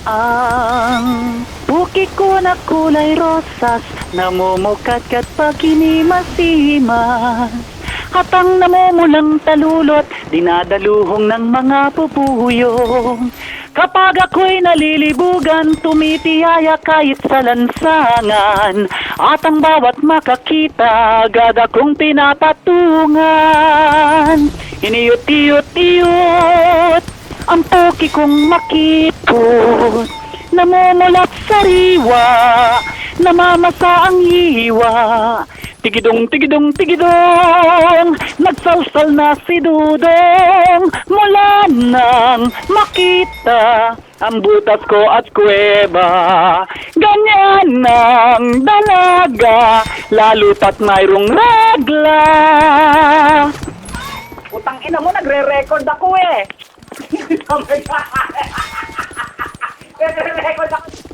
Ang buki ko na kulay rosas, namumukat-kat pag hinimasimas. At ang namumulang talulot, dinadaluhong ng mga pupuyong. Kapag ako'y nalilibugan, tumitiyaya kahit sa lansangan. At ang bawat makakita, agad akong pinapatungan. Iniyot-iyot-iyot, ang puki kong makipot. Namumulat sariwa, namamasa ang hiwa. Tigidong, tigidong, tigidong, nagsawsal na si Dudong. Mula nang makita ang butas ko at kuweba. Ganyan ang dalaga, lalo pat mayroong regla. Utang ina mo, nagre-record ako eh. Nagre-record ako.